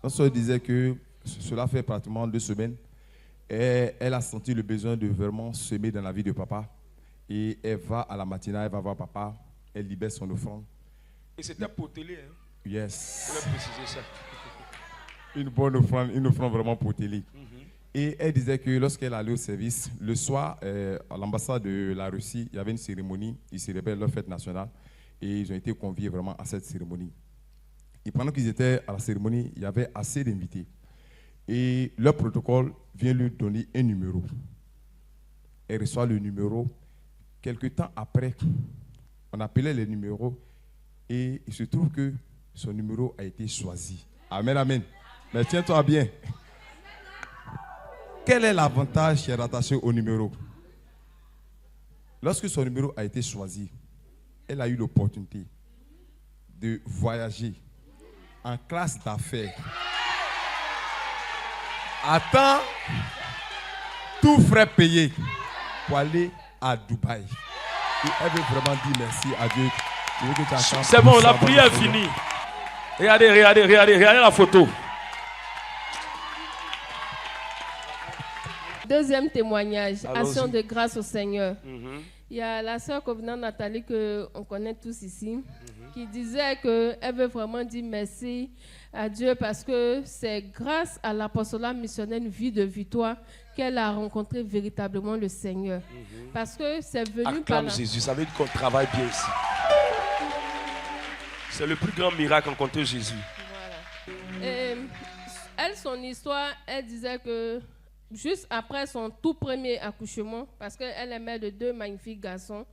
Notre soeur disait que cela fait pratiquement 2 semaines. Et elle a senti le besoin de vraiment semer dans la vie de papa. Et elle va à la matinale, elle va voir papa, elle libère son offrande. Et c'était potelé, hein? Yes. Je voulais préciser ça. Une bonne offrande, une offrande vraiment potelée. Et elle disait que lorsqu'elle allait au service, le soir, à l'ambassade de la Russie, il y avait une cérémonie, ils célébraient leur fête nationale. Et ils ont été conviés vraiment à cette cérémonie. Et pendant qu'ils étaient à la cérémonie, il y avait assez d'invités. Et leur protocole vient lui donner un numéro. Elle reçoit le numéro. Quelque temps après, on appelait les numéros et il se trouve que son numéro a été choisi. Amen, amen. Mais tiens-toi bien. Quel est l'avantage qui est rattaché au numéro? Lorsque son numéro a été choisi, elle a eu l'opportunité de voyager en classe d'affaires. Attends, tout frais payé pour aller à Dubaï. Et elle veut vraiment dire merci à Dieu. C'est bon, la prière est finie. Regardez la photo. Deuxième témoignage, action de grâce au Seigneur. Il y a la sœur Covenant Nathalie qu'on connaît tous ici, qui disait qu'elle veut vraiment dire merci à Dieu parce que c'est grâce à l'apostolat missionnaire Une vie de victoire qu'elle a rencontré véritablement le Seigneur. Parce que c'est venu Acclame Jésus, ça veut dire qu'on travaille bien ici. C'est le plus grand miracle rencontrer Jésus. Voilà. Et elle, son histoire, elle disait que juste après son tout premier accouchement, parce qu'elle est mère de 2 magnifiques garçons,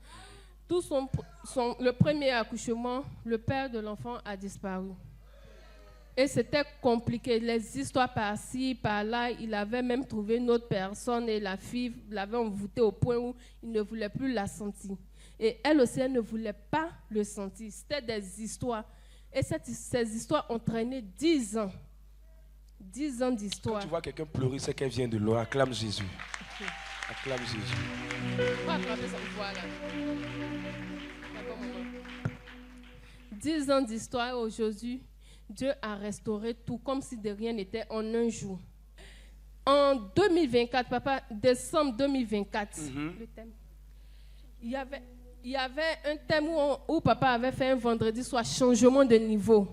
le premier accouchement, le père de l'enfant a disparu. Et c'était compliqué, les histoires par-ci, par-là, il avait même trouvé une autre personne et la fille l'avait envoûtée au point où il ne voulait plus la sentir. Et elle aussi, elle ne voulait pas le sentir. C'était des histoires. Et ces histoires ont traîné 10 ans. 10 ans d'histoire. Quand tu vois quelqu'un pleurer, c'est qu'elle vient de loin. Acclame Jésus. Okay. Acclame Jésus. On va attraper cette voix-là. 10 ans d'histoire et aujourd'hui, Dieu a restauré tout comme si de rien n'était en un jour. En 2024, papa, décembre 2024, le thème, il y avait un thème où papa avait fait un vendredi soir changement de niveau.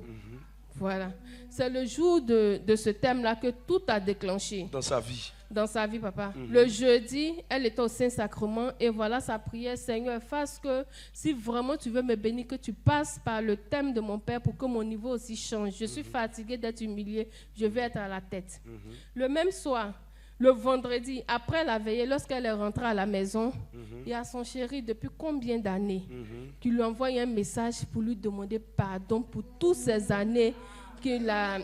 Voilà. C'est le jour de ce thème-là que tout a déclenché. Dans sa vie. Dans sa vie, papa. Le jeudi, elle était au Saint-Sacrement et voilà sa prière. Seigneur, fasse que si vraiment tu veux me bénir, que tu passes par le thème de mon Père pour que mon niveau aussi change. Je suis fatiguée d'être humiliée. Je vais être à la tête. Le même soir, le vendredi, après la veillée, lorsqu'elle est rentrée à la maison, il y a son chéri depuis combien d'années qui lui envoie un message pour lui demander pardon pour toutes ces années qu'il a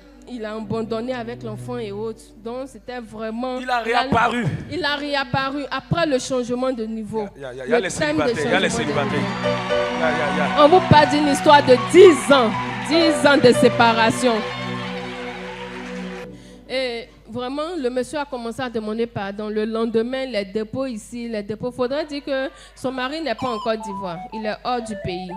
abandonné avec l'enfant et autres. Donc c'était vraiment... Il a réapparu. Il a réapparu après le changement de niveau. Il y a les célibataires. On vous parle d'une histoire de 10 ans. 10 ans de séparation. Et vraiment, le monsieur a commencé à demander pardon. Le lendemain, les dépôts ici, il faudrait dire que son mari n'est pas en Côte d'Ivoire. Il est hors du pays.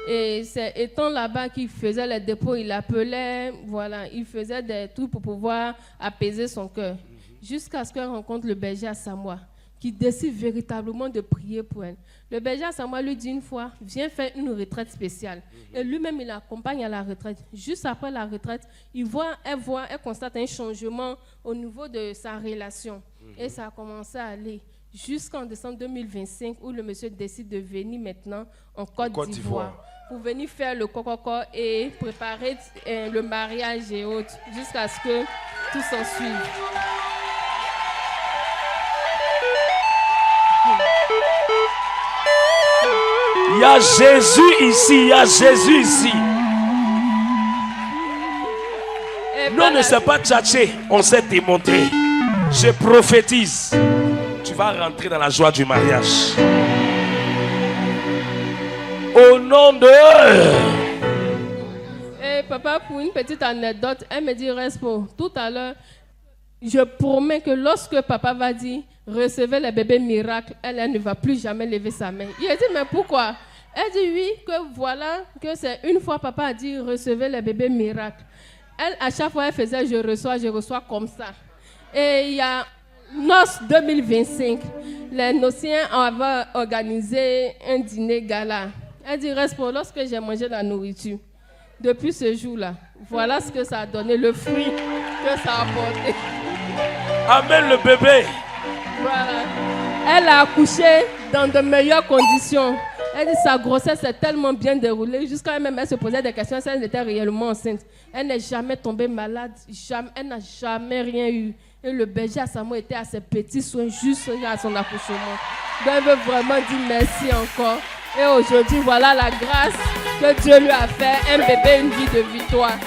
Et c'est étant là-bas qu'il faisait les dépôts, il appelait, voilà, il faisait des trucs pour pouvoir apaiser son cœur. Jusqu'à ce qu'elle rencontre le berger à Samoa, qui décide véritablement de prier pour elle. Le berger à Samoa lui dit une fois, viens faire une retraite spéciale. Et lui-même, il l'accompagne à la retraite. Juste après la retraite, elle constate un changement au niveau de sa relation. Et ça a commencé à aller jusqu'en décembre 2025, où le monsieur décide de venir maintenant en Côte d'Ivoire pour venir faire le coco et préparer le mariage et autres, jusqu'à ce que tout s'en suive. Il y a Jésus ici, il y a Jésus ici. Nous, on ne sait pas tchatcher, on sait démontrer. Je prophétise. Tu vas rentrer dans la joie du mariage. Au nom de... Et papa, pour une petite anecdote, elle me dit, Respo, tout à l'heure, je promets que lorsque papa va dire, recevez le bébé miracle, elle ne va plus jamais lever sa main. Il a dit, mais pourquoi? Elle dit oui, que voilà, que c'est une fois papa a dit, recevez le bébé miracle. elle, à chaque fois, elle faisait je reçois comme ça. Et il y a Noces 2025, les Nociens avaient organisé un dîner gala. Elle dit, reste pour lorsque j'ai mangé la nourriture. Depuis ce jour-là, voilà ce que ça a donné, le fruit que ça a apporté. Amen le bébé. Voilà. Elle a accouché dans de meilleures conditions. Elle dit sa grossesse s'est tellement bien déroulée, jusqu'à même elle se posait des questions si elle était réellement enceinte. Elle n'est jamais tombée malade, jamais, elle n'a jamais rien eu. Et le berger à Samuel était à ses petits soins juste à son accouchement. Donc elle veut vraiment dire merci encore. Et aujourd'hui, voilà la grâce que Dieu lui a fait, un bébé, une vie de victoire.